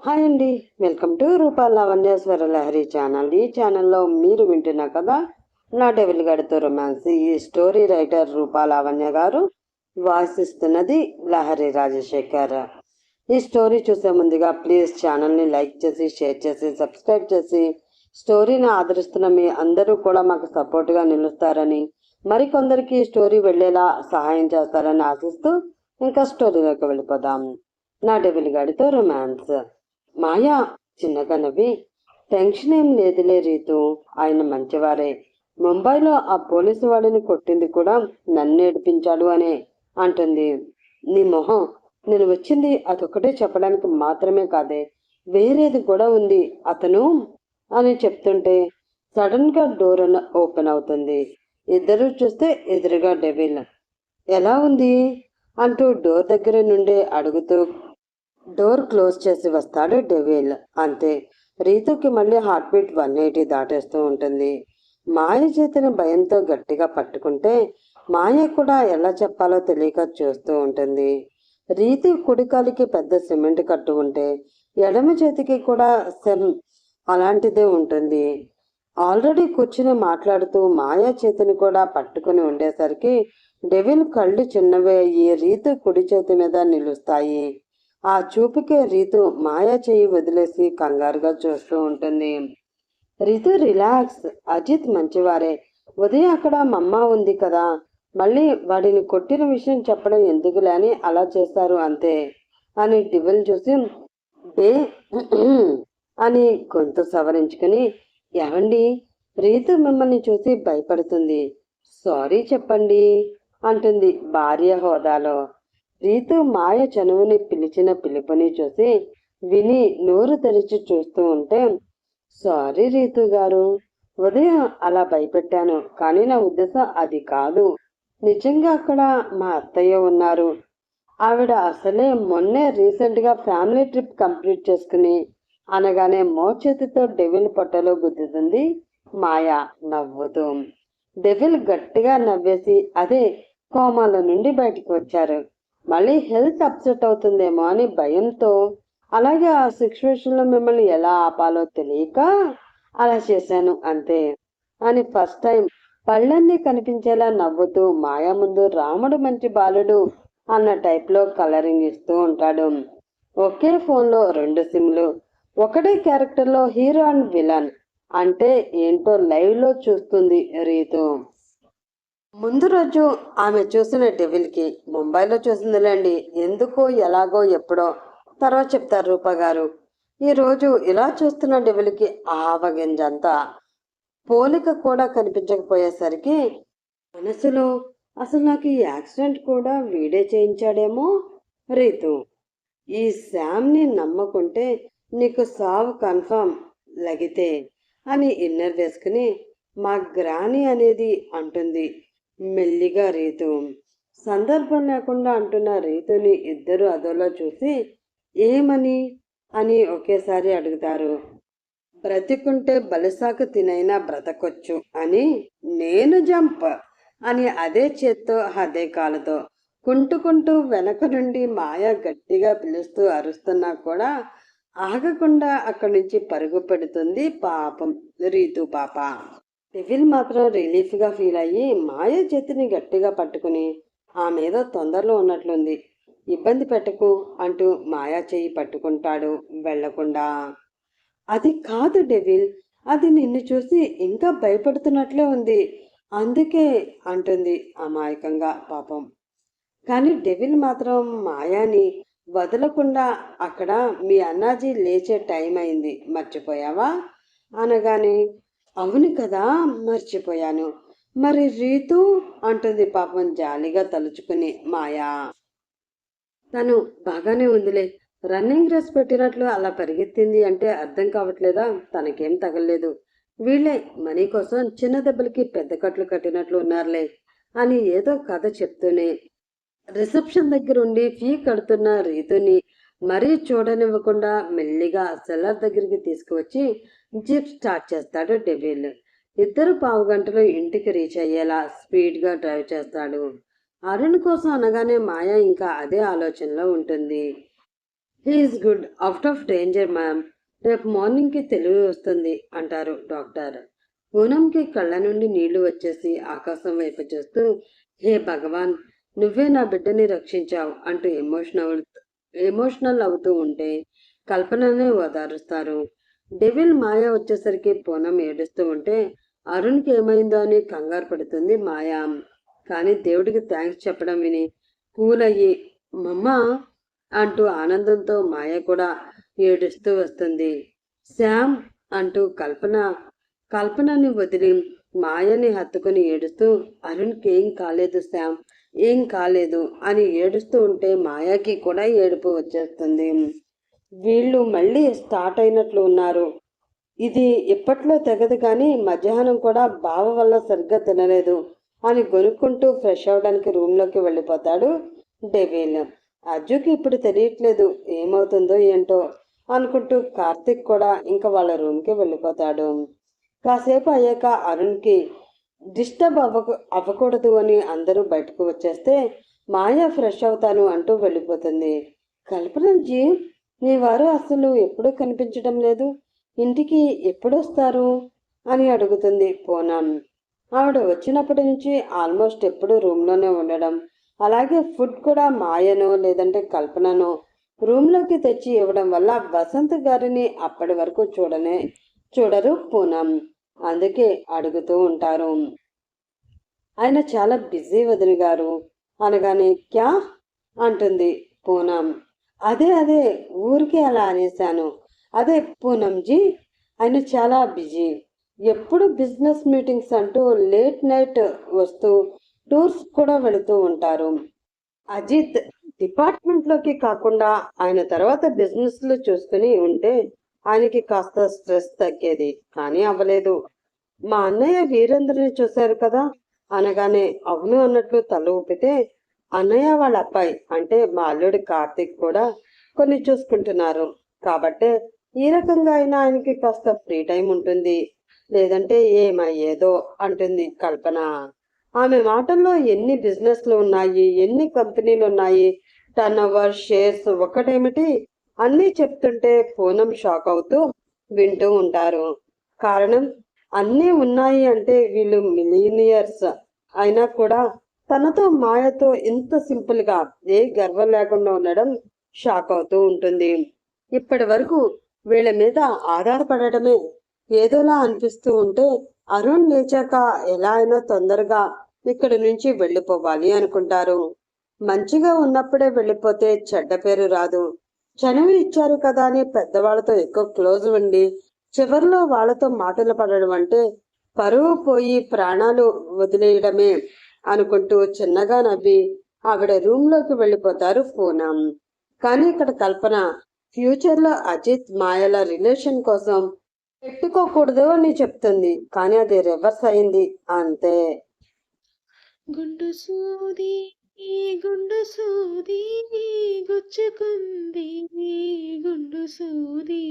Hi అండి, welcome to Rupa Lavanyeswara Lahari channel. ఈ ఛానల్లో మీరు వింటున్న కదా నా డెవిల్ గడితో రొమాన్స్. ఈ story writer Rupa Lavanya garu, voice ఇస్తున్నది లహరి రాజశేఖర్. ఈ స్టోరీ చూసే ముందుగా ప్లీజ్ ఛానల్ని లైక్ చేసి, షేర్ చేసి, సబ్స్క్రైబ్ చేసి స్టోరీని ఆదరిస్తున్న మీ అందరూ కూడా మాకు సపోర్ట్గా నిలుస్తారని, మరికొందరికి స్టోరీ వెళ్ళేలా సహాయం చేస్తారని ఆశిస్తూ ఇంకా స్టోరీలోకి వెళ్ళిపోదాం. నా డెవిల్ గడితో రొమాన్స్. మాయా చిన్నగా నవ్వి, టెన్షన్ ఏం లేదులే రీతు, ఆయన మంచివారే. ముంబైలో ఆ పోలీసు వాడిని కొట్టింది కూడా నన్ను ఏడిపించాడు అనే అంటుంది. నీ మొహం, నేను వచ్చింది అదొక్కటే చెప్పడానికి మాత్రమే కాదే, వేరేది కూడా ఉంది అతను అని చెప్తుంటే సడన్ గా డోర్ ఓపెన్ అవుతుంది. ఇద్దరు చూస్తే ఎదురుగా డెవిల్. ఎలా ఉంది అంటూ డోర్ దగ్గర నుండే అడుగుతూ డోర్ క్లోజ్ చేసి వస్తాడు డెవిల్. అంతే, రీతుకి మళ్ళీ హార్ట్ బీట్ 180 దాటేస్తూ ఉంటుంది. మాయ చేతిని భయంతో గట్టిగా పట్టుకుంటే మాయ కూడా ఎలా చెప్పాలో తెలియక చూస్తూ ఉంటుంది. రీతి కుడికాలికి పెద్ద సిమెంట్ కట్టు ఉంటే ఎడమ చేతికి కూడా అలాంటిదే ఉంటుంది. ఆల్రెడీ కూర్చుని మాట్లాడుతూ మాయా చేతిని కూడా పట్టుకుని ఉండేసరికి డెవిల్ కళ్ళు చిన్నవే అయ్యి రీతు కుడి చేతి మీద నిలుస్తాయి. ఆ చూపుకే రీతు మాయా చెయ్యి వదిలేసి కంగారుగా చూస్తూ ఉంటుంది. రీతు రిలాక్స్, అజిత్ మంచివారే. ఉదయం అక్కడ మమ్మ ఉంది కదా, మళ్ళీ వాడిని కొట్టిన విషయం చెప్పడం ఎందుకులే అని అలా చేస్తారు అంతే అని డివిల్ చూసి డే అని గొంతు సవరించుకుని, ఏమండి, రీతు మిమ్మల్ని చూసి భయపడుతుంది, సారీ చెప్పండి అంటుంది భార్య హోదాలో. రీతు మాయ చనువుని పిలిచిన పిలుపుని చూసి విని నోరు తెరిచి చూస్తూ ఉంటే, సారీ రీతు గారు, ఉదయం అలా భయపెట్టాను, కానీ నా ఉద్దేశం అది కాదు. నిజంగా అక్కడ మా అత్తయ్య ఉన్నారు. ఆవిడ అసలే మొన్నే రీసెంట్గా ఫ్యామిలీ ట్రిప్ కంప్లీట్ చేసుకుని అనగానే మోచేతితో డెవిల్ పొట్టలో గుద్దుతుంది మాయా నవ్వుతూ. డెవిల్ గట్టిగా నవ్వేసి, అదే కోమాల నుండి బయటకు వచ్చారు, మళ్ళీ హెల్త్ అప్సెట్ అవుతుందేమో అని భయంతో, అలాగే ఆ సిచ్యువేషన్లో మిమ్మల్ని ఎలా ఆపాలో తెలియక అలా చేశాను అంతే అని ఫస్ట్ టైం పళ్ళన్నీ కనిపించేలా నవ్వుతూ మాయా ముందు రాముడు మంచి బాలుడు అన్న టైప్లో కలరింగ్ ఇస్తూ ఉంటాడు. ఒకే ఫోన్లో 2 సిమ్లు, ఒకటే క్యారెక్టర్లో హీరో అండ్ విలన్ అంటే ఏంటో లైవ్లో చూస్తుంది రీతు. ముందు రోజు ఆమె చూసిన డెవిల్కి ముంబైలో చూసిందిలేండి, ఎందుకో ఎలాగో ఎప్పుడో తర్వాత చెప్తారు రూప గారు. ఈరోజు ఇలా చూస్తున్న డెవిల్కి ఆవగింజంతా పోలిక కూడా కనిపించకపోయేసరికి మనసులో, అసలు నాకు ఈ యాక్సిడెంట్ కూడా వీడే చేయించాడేమో రీతు, ఈ శామ్ని నమ్మకుంటే నీకు సావు కన్ఫర్మ్ లగితే అని ఇన్నర్ వేసుకుని మా గ్రాని అనేది అంటుంది మెల్లిగా రీతు. సందర్భం లేకుండా అంటున్న రీతుని ఇద్దరు అదోలో చూసి ఏమని అని ఒకేసారి అడుగుతారు. బ్రతికుంటే బలిసాకు తినైనా బ్రతకొచ్చు అని, నేను జంప్ అని అదే చేత్తో అదే కాలుతో కుంటుకుంటూ వెనక నుండి మాయ గట్టిగా పిలుస్తూ అరుస్తున్నా కూడా ఆగకుండా అక్కడి నుంచి పరుగు పెడుతుంది పాపం రీతు పాప. డెవిల్ మాత్రం రిలీఫ్గా ఫీల్ అయ్యి మాయ చేతిని గట్టిగా పట్టుకుని ఆమెదో తొందరలో ఉన్నట్లుంది, ఇబ్బంది పెట్టకు అంటూ మాయా చెయ్యి పట్టుకుంటాడు వెళ్లకుండా. అది కాదు డెవిల్, అది నిన్ను చూసి ఇంకా భయపడుతున్నట్లే ఉంది, అందుకే అంటుంది అమాయకంగా పాపం. కానీ డెవిల్ మాత్రం మాయాని వదలకుండా, అక్కడ మీ అన్నాజీ లేచే టైం అయింది మర్చిపోయావా అనగానే, అవును కదా మర్చిపోయాను, మరి రీతు అంటుంది పాపం జాలిగా తలుచుకుని మాయా. తను బాగానే ఉందిలే, రన్నింగ్ రేస్ పెట్టినట్లు అలా పరిగెత్తింది అంటే అర్థం కావట్లేదా, తనకేం తగలేదు, వీళ్ళే మనీ కోసం చిన్న దెబ్బలకి పెద్ద కట్లు కట్టినట్లు ఉన్నారులే అని ఏదో కథ చెప్తూనే రిసెప్షన్ దగ్గర ఉండి ఫీ కడుతున్న రీతుని మరీ చూడనివ్వకుండా మెల్లిగా సెల్లర్ దగ్గరికి తీసుకువచ్చి జీప్ స్టార్ట్ చేస్తాడు డెవిల్. ఇద్దరు 1/2 గంటలో ఇంటికి రీచ్ అయ్యేలా స్పీడ్గా డ్రైవ్ చేస్తాడు. అరుణ్ కోసం అనగానే మాయ ఇంకా అదే ఆలోచనలో ఉంటుంది. He's good out of danger ma'am. రేపు మార్నింగ్కి తెలివి వస్తుంది అంటారు డాక్టర్. పూనంకి కళ్ళ నుండి నీళ్లు వచ్చేసి ఆకాశం వైపు చూస్తూ, హే భగవాన్, నువ్వే నా బిడ్డని రక్షించావు అంటూ ఎమోషనల్ అవుతూ ఉంటే కల్పననే ఓదారుస్తారు. డెవిల్ మాయ వచ్చేసరికి పూనం ఏడుస్తూ ఉంటే అరుణ్కి ఏమైందో అని కంగారు పడుతుంది మాయా. కానీ దేవుడికి థ్యాంక్స్ చెప్పడం విని కూల్ అయ్యి మమ్మా అంటూ ఆనందంతో మాయ కూడా ఏడుస్తూ వస్తుంది. శ్యామ్ అంటూ కల్పనని వదిలి మాయని హత్తుకుని ఏడుస్తూ, అరుణ్కి ఏం కాలేదు శ్యామ్, ఏం కాలేదు అని ఏడుస్తూ ఉంటే మాయాకి కూడా ఏడుపు వచ్చేస్తుంది. వీళ్ళు మళ్ళీ స్టార్ట్ అయినట్లు ఉన్నారు. ఇది ఇప్పట్లో తెగదు కానీ మధ్యాహ్నం కూడా బావ వల్ల సరిగ్గా తినలేదు అని గొనుక్కుంటూ ఫ్రెష్ అవడానికి రూమ్లోకి వెళ్ళిపోతాడు డెవిల్. అజ్జుకి ఇప్పుడు తెలియట్లేదు ఏమవుతుందో ఏంటో అనుకుంటూ కార్తిక్ కూడా ఇంకా వాళ్ళ రూమ్కి వెళ్ళిపోతాడు. కాసేపు అయ్యాక అరుణ్కి డిస్టర్బ్ అవ్వకూడదు అని అందరూ బయటకు వచ్చేస్తే మాయా ఫ్రెష్ అవుతాను అంటూ వెళ్ళిపోతుంది. కల్పనజీ, మీ వారు అసలు ఎప్పుడూ కనిపించడం లేదు, ఇంటికి ఎప్పుడొస్తారు అని అడుగుతుంది పూనం. ఆవిడ వచ్చినప్పటి నుంచి ఆల్మోస్ట్ ఎప్పుడూ రూమ్లోనే ఉండడం, అలాగే ఫుడ్ కూడా మాయనో లేదంటే కల్పననో రూమ్లోకి తెచ్చి ఇవ్వడం వల్ల వసంత్ గారిని అప్పటి వరకు చూడరు పూనం. అందుకే అడుగుతూ ఉంటారు. ఆయన చాలా బిజీ వదిన గారు అనగానే క్యా అంటుంది పూనం. అదే ఊరికి అలా అనేశాను. అదే పూనంజీ, ఆయన చాలా బిజీ, ఎప్పుడు బిజినెస్ మీటింగ్స్ అంటూ లేట్ నైట్ వస్తూ టూర్స్ కూడా వెళుతూ ఉంటారు. అజిత్ డిపార్ట్మెంట్లోకి కాకుండా ఆయన తర్వాత బిజినెస్లు చూసుకుని ఉంటే ఆయనకి కాస్త స్ట్రెస్ తగ్గేది, కానీ అవ్వలేదు. మా అన్నయ్య వీరేంద్రని చూశారు కదా అనగానే అవును అన్నట్లు తల ఊపితే, అన్నయ్య వాళ్ళ అబ్బాయి అంటే మా అల్లుడి కార్తిక్ కూడా కొన్ని చూసుకుంటున్నారు కాబట్టే ఈ రకంగా అయినా ఆయనకి కాస్త ఫ్రీ టైం ఉంటుంది, లేదంటే ఏమయ్యేదో అంటుంది కల్పన. ఆమె మాటల్లో ఎన్ని బిజినెస్లు ఉన్నాయి, ఎన్ని కంపెనీలు ఉన్నాయి, టర్న్ ఓవర్, షేర్స్ ఒక్కటేమిటి అన్నీ చెప్తుంటే పూనం షాక్ అవుతూ వింటూ ఉంటారు. కారణం, అన్నీ ఉన్నాయి అంటే వీళ్ళు మిలీనియర్స్ అయినా కూడా తనతో మాయతో ఇంత సింపుల్గా ఏ గర్వం లేకుండా ఉండడం షాక్ అవుతూ ఉంటుంది. ఇప్పటి వరకు వీళ్ళ మీద ఆధారపడటమే ఏదోలా అనిపిస్తూ ఉంటే అరుణ్ లేచాక ఎలా అయినా తొందరగా ఇక్కడి నుంచి వెళ్ళిపోవాలి అనుకుంటారు. మంచిగా ఉన్నప్పుడే వెళ్ళిపోతే చెడ్డ పేరు రాదు. చనువు ఇచ్చారు కదా అని పెద్దవాళ్ళతో ఎక్కువ క్లోజ్ ఉండి చివరిలో వాళ్ళతో మాటలు పడడం అంటే పరువు పోయి ప్రాణాలు వదిలేయడమే అనుకుంటూ చిన్నగా నవ్వి ఆవిడ రూమ్లోకి వెళ్ళిపోతారు పూనం. కానీ ఇక్కడ కల్పన ఫ్యూచర్లో అజిత్ మాయల రిలేషన్ కోసం పెట్టుకోకూడదు అని చెప్తుంది, కానీ అది రివర్స్ అయింది అంతే. గుండు సూది గుండు సూది గుచ్చుకుంది, గుండు సూది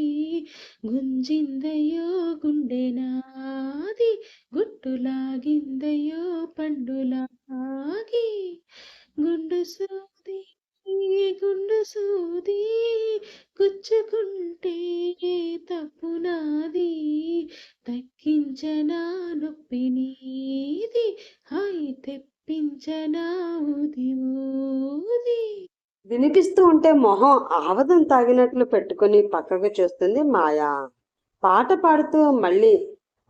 గుంజిందయ్యో గుండెనాది, గుట్టులాగిందయ్యో పండులాగి, గుండు సూది గుండు సూది గుచ్చుకుంటే తప్పునాది, తగ్గించనా నొప్పి నీది, హాయి తెప్పించనా ఊది ఊది. వినిపిస్తూ ఉంటే మొహం ఆవదం తాగినట్లు పెట్టుకుని పక్కకు చూస్తుంది మాయా. పాట పాడుతూ మళ్ళీ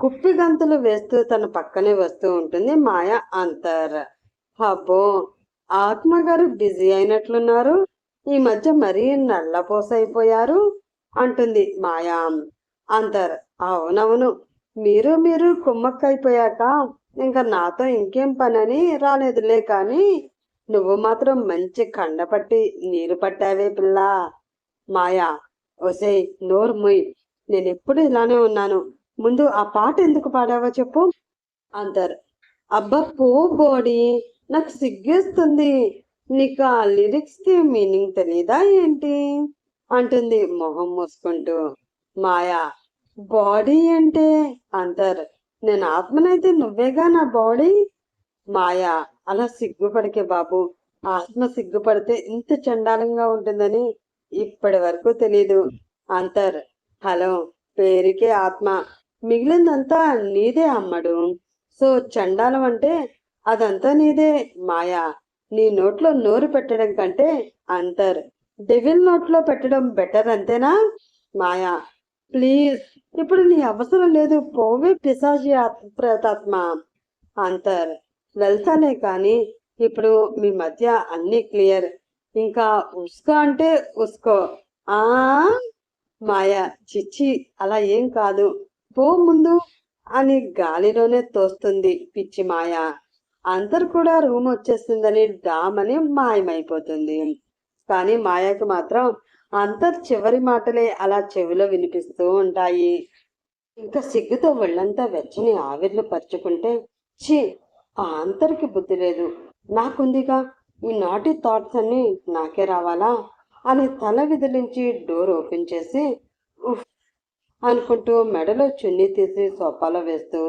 కుప్పి గంతులు వేస్తూ తన పక్కనే వస్తూ ఉంటుంది మాయా అంతర్. అబ్బో, ఆత్మగారు బిజీ అయినట్లున్నారు, ఈ మధ్య మరీ నల్లపోసైపోయారు అంటుంది మాయా. అంతర్, అవునవును, మీరు కుమ్మక్కైపోయాక ఇంకా నాతో ఇంకేం పనని రాలేదులే, కానీ నువ్వు మాత్రం మంచి కండపట్టి నీరు పట్టావే పిల్ల. మాయా, ఒసేయ్ నోరు ముయ్, నేనెప్పుడు ఇలానే ఉన్నాను, ముందు ఆ పాట ఎందుకు పాడావో చెప్పు. అంతర్, అబ్బా పో బోడీ, నాకు సిగ్గేస్తుంది, నీకు ఆ లిరిక్స్ కి మీనింగ్ తెలీదా ఏంటి అంటుంది మొహం మూసుకుంటూ. మాయా, బాడీ అంటే అంతర్, నేను ఆత్మనైతే నువ్వేగా నా బాడీ. మాయా, అలా సిగ్గుపడికే బాబు, ఆత్మ సిగ్గుపడితే ఇంత చండాలంగా ఉంటుందని ఇప్పటి వరకు తెలీదు. అంతర్, హలో, పేరుకే ఆత్మ, మిగిలిందంతా నీదే అమ్మడు. సో చండాలం అంటే అదంతా నీదే మాయా. నీ నోట్లో నోరు పెట్టడం కంటే అంతర్ డెవిల్ నోట్లో పెట్టడం బెటర్, అంతేనా మాయా? ప్లీజ్, ఇప్పుడు నీ అవసరం లేదు, పోవే పిశాచి ప్రేతాత్మ. అంతర్, వెళ్తానే కానీ ఇప్పుడు మీ మధ్య అన్ని క్లియర్. ఇంకా ఉస్కో అంటే ఉస్కో. ఆ మాయా, చిచ్చి, అలా ఏం కాదు, పో ముందు అని గాలిలోనే తోస్తుంది పిచ్చి మాయ. అందరు కూడా రూమ్ వచ్చేస్తుందని డామని మాయమైపోతుంది. కానీ మాయకు మాత్రం అంతర్ చివరి మాటలే అలా చెవిలో వినిపిస్తూ ఉంటాయి. ఇంకా సిగ్గుతో ఒళ్ళంతా వెచ్చని ఆవిర్లు పరుచుకుంటే, ఛీ, ఆ అంతరికి బుద్ధి లేదు, నాకుందిగా, ఈ నాటి థాట్స్ అన్ని నాకే రావాలా అని తల విదిలించి డోర్ ఓపెన్ చేసి ఉఫ్ అనుకుంటూ మెడలో చున్నీ తీసి సోఫాలో వేస్తూ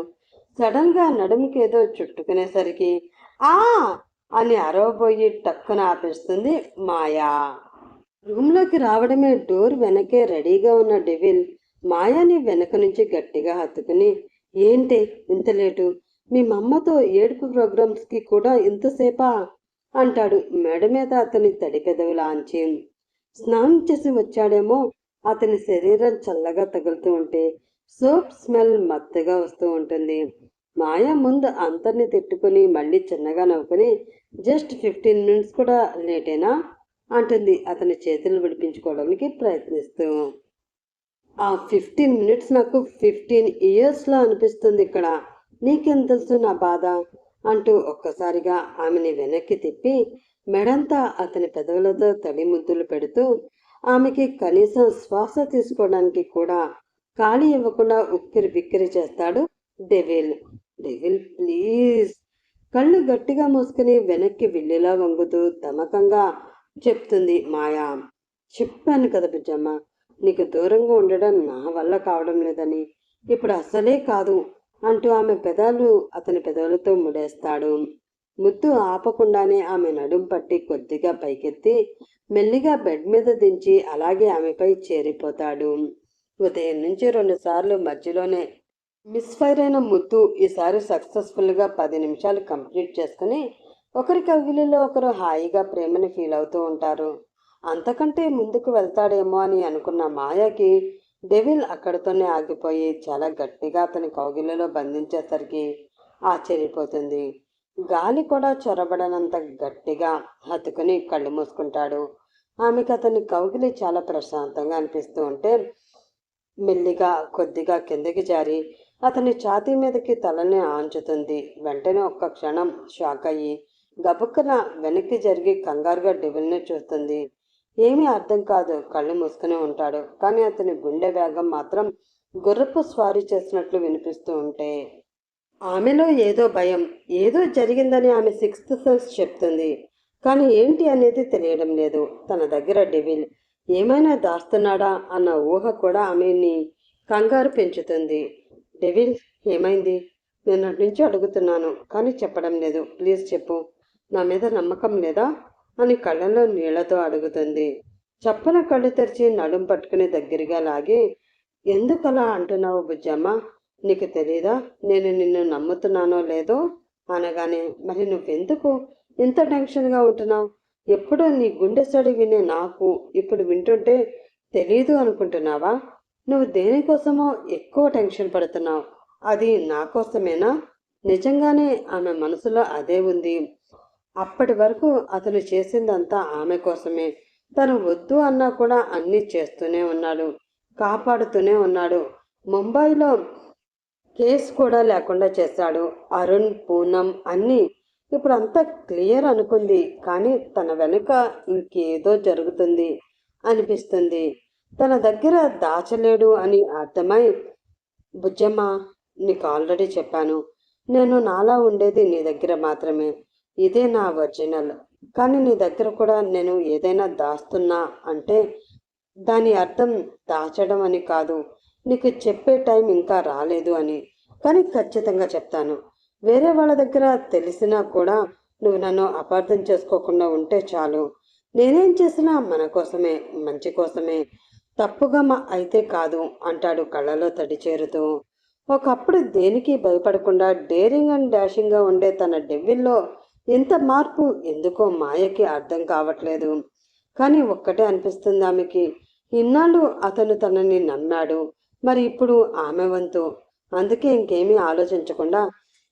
సడన్ గా నడుముకేదో చుట్టుకునేసరికి ఆ అని అరవబోయి టక్కున ఆపేస్తుంది మాయా. రూమ్లోకి రావడమే డోర్ వెనకే రెడీగా ఉన్న డెవిల్ మాయాని వెనక నుంచి గట్టిగా హత్తుకుని, ఏంటి ఇంత లేటు? మీ మమ్మతో ఏడుపు ప్రోగ్రామ్స్కి కూడా ఇంతసేపా అంటాడు మెడ మీద అతని తడి పెదవులాంచి. స్నానం చేసి వచ్చాడేమో, అతని శరీరం చల్లగా తగులుతూ ఉంటే సోప్ స్మెల్ మత్తుగా వస్తూ ఉంటుంది. మాయ ముందు అంతర్ని తిట్టుకుని మళ్ళీ చిన్నగా నవ్వుకుని, జస్ట్ 15 మినిట్స్ కూడా లేటేనా అంటుంది అతని చేతులు విడిపించుకోవడానికి ప్రయత్నిస్తూ. ఆ 15 మినిట్స్ నాకు 15 ఇయర్స్లో అనిపిస్తుంది ఇక్కడ. నీకేం తెలుసు నా బాధ అంటూ ఒక్కసారిగా ఆమెని వెనక్కి తిప్పి మెడంతా అతని పెదవులతో తడి ముద్దులు పెడుతూ ఆమెకి కనీసం శ్వాస తీసుకోవడానికి కూడా ఖాళీ ఇవ్వకుండా ఉక్కిరి బిక్కిరి చేస్తాడు డెవిల్. Devil please. కళ్ళు గట్టిగా మూసుకుని వెనక్కి విల్లిలా వంగుతూ తమకంగా చెప్తుంది మాయా. చెప్పాను కదా బుజ్జమ్మ, నీకు దూరంగా ఉండడం నా వల్ల కావడం లేదని. ఇప్పుడు అసలే కాదు అంటూ ఆమె పెదాలు అతని పెదవులతో ముడేస్తాడు. ముద్దు ఆపకుండానే ఆమె నడుం పట్టి కొద్దిగా పైకెత్తి మెల్లిగా బెడ్ మీద దించి అలాగే ఆమెపై చేరిపోతాడు. ఉదయం నుంచి 2 సార్లు మధ్యలోనే మిస్ఫైర్ అయిన ముద్దు ఈసారి సక్సెస్ఫుల్గా 10 నిమిషాలు కంప్లీట్ చేసుకుని ఒకరి కవిలిలో ఒకరు హాయిగా ప్రేమని ఫీల్ అవుతూ ఉంటారు. అంతకంటే ముందుకు వెళ్తాడేమో అని అనుకున్న మాయకి డెవిల్ అక్కడితోనే ఆగిపోయి చాలా గట్టిగా అతని కౌగిలిలో బంధించేసరికి ఆశ్చర్యపోతుంది. గాలి కూడా చొరబడనంత గట్టిగా హత్తుకుని కళ్ళు మూసుకుంటాడు. ఆమెకు అతని కౌగిలి చాలా ప్రశాంతంగా అనిపిస్తూ ఉంటే మెల్లిగా కొద్దిగా కిందకి జారి అతని ఛాతీ మీదకి తలని ఆంచుతుంది. వెంటనే ఒక్క క్షణం షాక్ అయ్యి గబుక్కన వెనక్కి జరిగి కంగారుగా డెవిల్ని చూస్తుంది. ఏమీ అర్థం కాదు, కళ్ళు మూసుకుని ఉంటాడు. కానీ అతని గుండె వేగం మాత్రం గుర్రపు స్వారీ చేసినట్లు వినిపిస్తూ ఉంటే ఆమెలో ఏదో భయం, ఏదో జరిగిందని ఆమె 6th సెన్స్ చెప్తుంది. కానీ ఏంటి అనేది తెలియడం లేదు. తన దగ్గర డెవిల్ ఏమైనా దాస్తున్నాడా అన్న ఊహ కూడా ఆమెని కంగారు పెంచుతుంది. డెవిల్ ఏమైంది? నిన్నటి నుంచి అడుగుతున్నాను కానీ చెప్పడం లేదు, ప్లీజ్ చెప్పు, నా మీద నమ్మకం లేదా అని కళ్ళల్లో నీళ్లతో అడుగుతుంది. చప్పన కళ్ళు తెరిచి నడుం పట్టుకుని దగ్గరగా లాగి, ఎందుకలా అంటున్నావు బుజ్జమ్మ? నీకు తెలీదా నేను నిన్ను నమ్ముతున్నానో లేదో అనగానే, మరి నువ్వెందుకు ఇంత టెన్షన్గా ఉంటున్నావు? ఎప్పుడో నీ గుండె సడి వినే నాకు ఇప్పుడు వింటుంటే తెలీదు అనుకుంటున్నావా? నువ్వు దేనికోసమో ఎక్కువ టెన్షన్ పడుతున్నావు. అది నా కోసమేనా? నిజంగానే ఆమె మనసులో అదే ఉంది. అప్పటి వరకు అతను చేసిందంతా ఆమె కోసమే. తను వద్దు అన్నా కూడా అన్నీ చేస్తూనే ఉన్నాడు, కాపాడుతూనే ఉన్నాడు. ముంబైలో కేసు కూడా లేకుండా చేశాడు. అరుణ్, పూనం అన్నీ. ఇప్పుడు అంతా క్లియర్ అనుకుంది. కానీ తన వెనుక ఇంకేదో జరుగుతుంది అనిపిస్తుంది. తన దగ్గర దాచలేడు అని అర్థమై, బుజ్జమ్మ, నీకు ఆల్రెడీ చెప్పాను, నేను నాలా ఉండేది నీ దగ్గర మాత్రమే. ఇదే నా ఒరిజినల్. కానీ నీ దగ్గర కూడా నేను ఏదైనా దాస్తున్నా అంటే దాని అర్థం దాచడం అని కాదు. నీకు చెప్పే టైం ఇంకా రాలేదు అని. కానీ ఖచ్చితంగా చెప్తాను. వేరే వాళ్ళ దగ్గర తెలిసినా కూడా నువ్వు నన్ను అపార్థం చేసుకోకుండా ఉంటే చాలు. నేనేం చేసినా మన కోసమే, మంచి కోసమే. తప్పుగా అయితే కాదు అంటాడు కళ్ళలో తడి చేరుతూ. ఒకప్పుడు దేనికి భయపడకుండా డేరింగ్ అండ్ డాషింగ్గా ఉండే తన డెవిల్లో ఇంత మార్పు ఎందుకో మాయకి అర్థం కావట్లేదు. కానీ ఒక్కటే అనిపిస్తుంది ఆమెకి, ఇన్నాళ్ళు అతను తనని నమ్మాడు, మరి ఇప్పుడు ఆమె వంతు. అందుకే ఇంకేమీ ఆలోచించకుండా,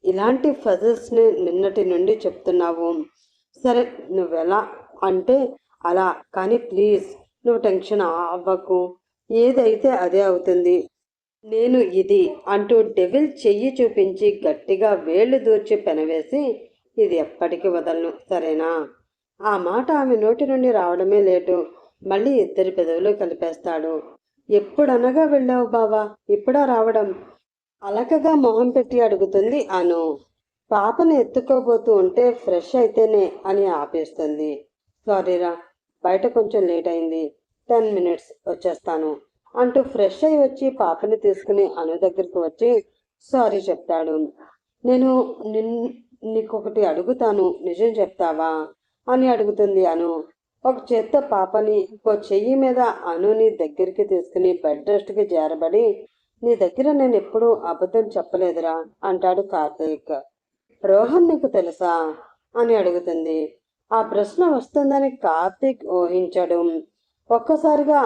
ఇలాంటి ఫజిల్స్ని నిన్నటి నుండి చెప్తున్నావు. సరే, నువ్వెలా అంటే అలా, కానీ ప్లీజ్ నువ్వు టెన్షన్ అవ్వకు. ఏదైతే అదే అవుతుంది. నేను ఇది అంటూ డెవిల్ చెయ్యి చూపించి గట్టిగా వేళ్లు దూర్చి పెనవేసి, ఇది ఎప్పటికీ వదలను, సరేనా? ఆ మాట ఆమె నోటి నుండి రావడమే లేటు. మళ్ళీ ఇద్దరి పెదవులు కలిపేస్తాడు. ఎప్పుడనగా వెళ్ళావు బావా, ఇప్పుడా రావడం? అలకగా మొహం పెట్టి అడుగుతుంది అను. పాపను ఎత్తుకోబోతూ ఉంటే ఫ్రెష్ అయితేనే అని ఆపేస్తుంది. సారీరా, బయట కొంచెం లేట్ అయింది, 10 minutes వచ్చేస్తాను అంటూ ఫ్రెష్ అయి వచ్చి పాపని తీసుకుని అను దగ్గరికి వచ్చి సారీ చెప్తాడు. నేను నీకొకటి అడుగుతాను, నిజం చెప్తావా అని అడుగుతుంది అను. ఒక చేత్తో పాపని, ఇంకో చెయ్యి మీద అనుని దగ్గరికి తీసుకుని బెడ్ రెస్ట్కి చేరబడి, నీ దగ్గర నేను ఎప్పుడూ అబద్ధం చెప్పలేదురా అంటాడు కార్తీక్. రోహన్ నీకు తెలుసా అని అడుగుతుంది. ఆ ప్రశ్న వస్తుందని కార్తీక్ ఊహించడు. ఒక్కసారిగా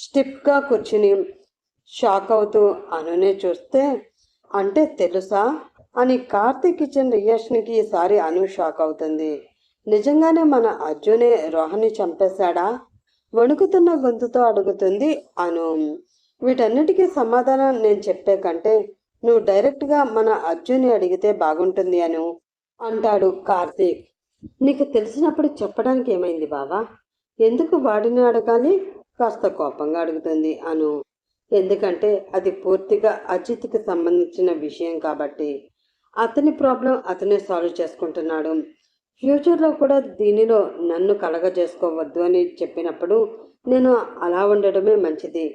స్టిప్గా కూర్చుని షాక్ అవుతూ అనునే చూస్తే, అంటే తెలుసా అని కార్తీక్ ఇచ్చిన రియాక్షన్కి ఈసారి అను షాక్ అవుతుంది. నిజంగానే మన అర్జునే రోహన్ని చంపేశాడా? వణుకుతున్న గొంతుతో అడుగుతుంది అను. వీటన్నిటికీ సమాధానం నేను చెప్పే కంటే నువ్వు డైరెక్ట్గా మన అర్జున్ని అడిగితే బాగుంటుంది అను అంటాడు కార్తీక్. నీకు తెలిసినప్పుడు చెప్పడానికి ఏమైంది బావా? ఎందుకు వాడిని అడగాలి? కాస్త కోపంగా అడుగుతుంది అను. ఎందుకంటే అది పూర్తిగా అజిత్కి సంబంధించిన విషయం కాబట్టి. అతని ప్రాబ్లం అతనే సాల్వ్ చేసుకుంటున్నాడు. ఫ్యూచర్లో కూడా దీనిలో నన్ను కలగజేసుకోవద్దు అని చెప్పినప్పుడు నేను అలా ఉండడమే మంచిది.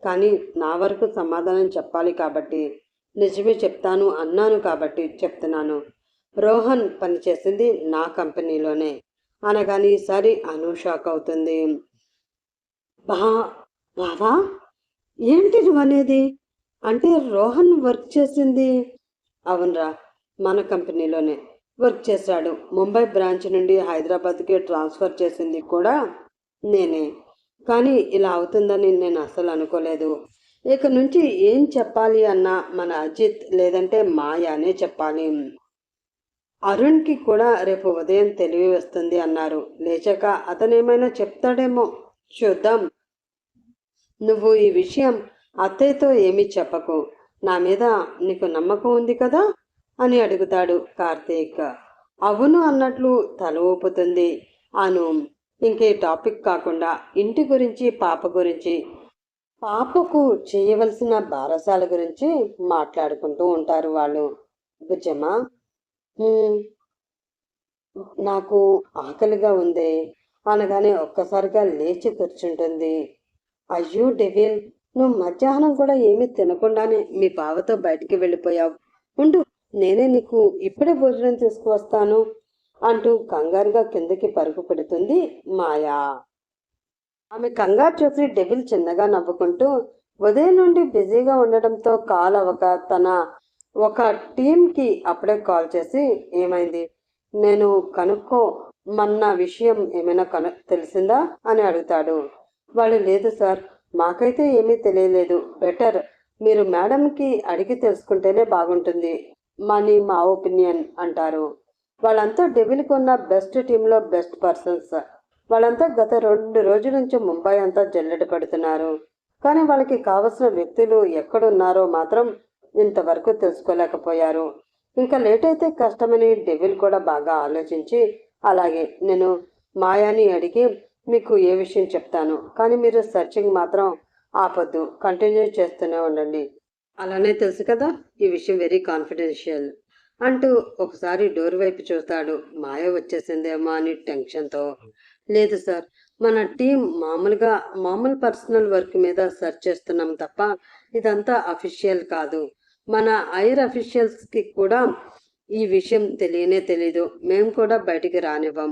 కానీ నా వరకు సమాధానం చెప్పాలి కాబట్టి, నిజమే చెప్తాను అన్నాను కాబట్టి చెప్తున్నాను. రోహన్ పనిచేసింది నా కంపెనీలోనే అనగాని ఈసారి అను షాక్ అవుతుంది. బావా, ఏంటి నువ్వు అనేది? అంటే రోహన్ వర్క్ చేసింది? అవునరా, మన కంపెనీలోనే వర్క్ చేశాడు. ముంబై బ్రాంచ్ నుండి హైదరాబాద్కి ట్రాన్స్ఫర్ చేసింది కూడా నేనే. కానీ ఇలా అవుతుందని నేను అసలు అనుకోలేదు. ఇక నుంచి ఏం చెప్పాలి అన్నా మన అజిత్ లేదంటే మాయానే చెప్పాలి. అరుణ్కి కూడా రేపు ఉదయం తెలివి వస్తుంది అన్నారు. లేచాక అతనేమైనా చెప్తాడేమో, చూద్దాం. నువ్వు ఈ విషయం అత్తయ్యతో ఏమీ చెప్పకు, నా మీద నీకు నమ్మకం ఉంది కదా అని అడుగుతాడు కార్తీక్. అవును అన్నట్లు తల ఊపుతుంది అను. ఇంకే టాపిక్ కాకుండా ఇంటి గురించి, పాప గురించి, పాపకు చేయవలసిన బారసాల గురించి మాట్లాడుకుంటూ ఉంటారు వాళ్ళు. బుజ్జమ్మా, నాకు ఆకలిగా ఉంది అనగానే ఒక్కసారిగా లేచి కూర్చుంటుంది. అయ్యో డెవిల్, నువ్వు మధ్యాహ్నం కూడా ఏమీ తినకుండానే మీ బావతో బయటికి వెళ్ళిపోయావు. ఉండు, నేనే నీకు ఇప్పుడే భోజనం తీసుకువస్తాను అంటూ కంగారుగా కిందకి పరుగు పెడుతుంది మాయా. ఆమె కంగారు చూసి డెవిల్ చిన్నగా నవ్వుకుంటూ, ఉదయం నుండి బిజీగా ఉండడంతో కాల్ అవ్వక తన ఒక టీంకి అప్పుడే కాల్ చేసి, ఏమైంది, నేను కనుక్కోమన్న విషయం ఏమైనా తెలిసిందా అని అడుగుతాడు. వాళ్ళు, లేదు సార్, మాకైతే ఏమీ తెలియలేదు. బెటర్ మీరు మేడంకి అడిగి తెలుసుకుంటేనే బాగుంటుంది మనీ మా ఒపీనియన్ అంటారు. వాళ్ళంతా డెవిల్కి ఉన్న బెస్ట్ టీంలో బెస్ట్ పర్సన్స్. వాళ్ళంతా గత 2 రోజుల నుంచి ముంబై అంతా జల్లెడ పెడుతున్నారు. కానీ వాళ్ళకి కావలసిన వ్యక్తులు ఎక్కడున్నారో మాత్రం ఇంతవరకు తెలుసుకోలేకపోయారు. ఇంకా లేట్ అయితే కష్టమని డెవిల్ కూడా బాగా ఆలోచించి, అలాగే నేను మాయాని అడిగి మీకు ఏ విషయం చెప్తాను, కానీ మీరు సర్చింగ్ మాత్రం ఆపొద్దు, కంటిన్యూ చేస్తూనే ఉండండి. అలానే తెలుసు కదా, ఈ విషయం వెరీ కాన్ఫిడెన్షియల్ అంటూ ఒకసారి డోర్ వైపు చూస్తాడు. మాయ వచ్చేసిందేమో అని టెన్షన్తో. లేదు సార్, మన టీం మామూలు పర్సనల్ వర్క్ మీద సెర్చ్ చేస్తున్నాం తప్ప ఇదంతా అఫీషియల్ కాదు. మన ఐర్ అఫీషియల్స్కి కూడా ఈ విషయం తెలియనే తెలీదు. మేము కూడా బయటికి రానివ్వం.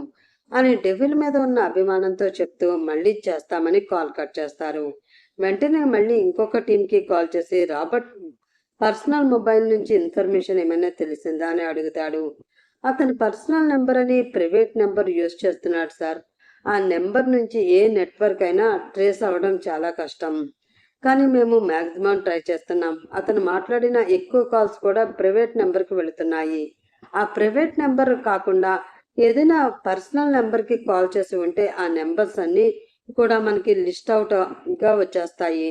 అని డెవిల్ మీద ఉన్న అభిమానంతో చెప్తూ మళ్ళీ చేస్తామని కాల్ కట్ చేస్తారు. వెంటనే మళ్ళీ ఇంకొక టీంకి కాల్ చేసి రాబర్ట్ పర్సనల్ మొబైల్ నుంచి ఇన్ఫర్మేషన్ ఏమైనా తెలిసిందా అని అడుగుతాడు. అతని పర్సనల్ నెంబర్ అని ప్రైవేట్ నెంబర్ యూజ్ చేస్తున్నాడు సార్. ఆ నెంబర్ నుంచి ఏ నెట్వర్క్ అయినా ట్రేస్ అవ్వడం చాలా కష్టం, కానీ మేము మ్యాక్సిమం ట్రై చేస్తున్నాం. అతను మాట్లాడిన ఎక్కువ కాల్స్ కూడా ప్రైవేట్ నెంబర్కి వెళుతున్నాయి. ఆ ప్రైవేట్ నెంబర్ కాకుండా ఏదైనా పర్సనల్ నెంబర్కి కాల్ చేసి ఉంటే ఆ నెంబర్స్ అన్నీ కూడా మనకి లిస్ట్ అవుట్గా వచ్చేస్తాయి.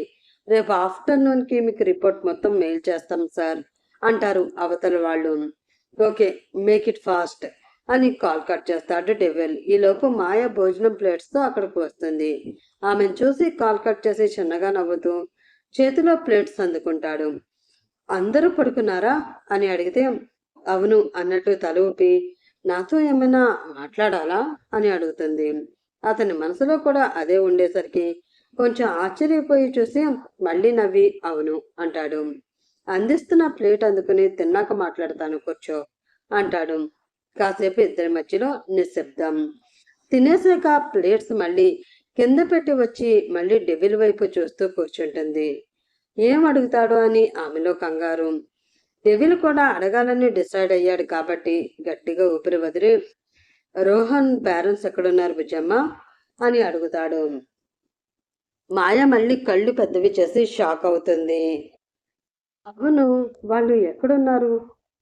రేపు ఆఫ్టర్నూన్కి మీకు రిపోర్ట్ మొత్తం మెయిల్ చేస్తాం సార్ అంటారు అవతల వాళ్ళు. ఓకే, మేక్ ఇట్ ఫాస్ట్ అని కాల్ కట్ చేస్తాడు డెవిల్. ఈలోపు మాయ భోజనం ప్లేట్స్తో అక్కడికి వస్తుంది. ఆమెను చూసి కాల్ కట్ చేసి చిన్నగా నవ్వుతూ చేతిలో ప్లేట్స్ అందుకుంటాడు. అందరూ పడుకున్నారా అని అడిగితే అవును అన్నట్టు తల ఊపి నాతో ఏమైనా మాట్లాడాలా అని అడుగుతుంది. అతని మనసులో కూడా అదే ఉండేసరికి కొంచెం ఆశ్చర్యపోయి చూసి మళ్ళీ నవ్వి అవును అంటాడు. అందిస్తున్న ప్లేట్ అందుకుని తిన్నాక మాట్లాడతాను కూర్చో అంటాడు. కాసేపు ఇద్దరి మధ్యలో నిశ్శబ్దం. తినేసాక ప్లేట్స్ మళ్ళీ కింద పెట్టి వచ్చి మళ్ళీ డెవిల్ వైపు చూస్తూ కూర్చుంటుంది. ఏం అడుగుతాడో అని ఆమెలో కంగారు. డెవిల్ కూడా అడగాలని డిసైడ్ అయ్యాడు కాబట్టి గట్టిగా ఊపిరి వదిలి రోహన్ పేరెంట్స్ ఎక్కడున్నారు బుజ్జమ్మ అని అడుగుతాడు. మాయ మళ్ళీ కళ్ళు పెద్దవి చేసి షాక్ అవుతుంది. అవును, వాళ్ళు ఎక్కడున్నారు?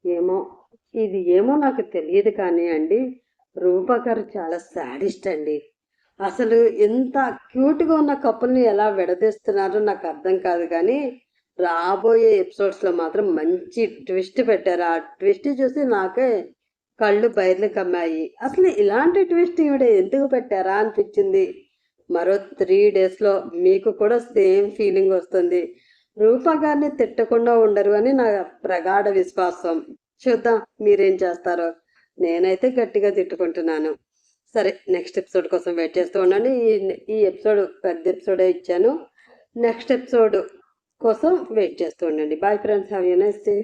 ఏమో నాకు తెలియదు కానీ అండి, రూపా గారు చాలా సాడిస్ట్ అండి. అసలు ఎంత క్యూట్గా ఉన్న కప్పుల్ని ఎలా విడదీస్తున్నారో నాకు అర్థం కాదు, కానీ రాబోయే ఎపిసోడ్స్లో మాత్రం మంచి ట్విస్ట్ పెట్టారు. ఆ ట్విస్ట్ చూసి నాకే కళ్ళు బయర్లు కమ్మాయి. అసలు ఇలాంటి ట్విస్ట్ ఈవిడ ఎందుకు పెట్టారా అనిపించింది. మరో 3 డేస్లో మీకు కూడా సేమ్ ఫీలింగ్ వస్తుంది. రూపా గారిని తిట్టకుండా ఉండరు అని నా ప్రగాఢ విశ్వాసం. చూద్దాం మీరేం చేస్తారో. నేనైతే గట్టిగా తిట్టుకుంటున్నాను. సరే, నెక్స్ట్ ఎపిసోడ్ కోసం వెయిట్ చేస్తూ ఉండండి. ఈ ఎపిసోడ్ పెద్ద ఎపిసోడే ఇచ్చాను. నెక్స్ట్ ఎపిసోడ్ కోసం వెయిట్ చేస్తూ ఉండండి. Bye friends, have a nice day.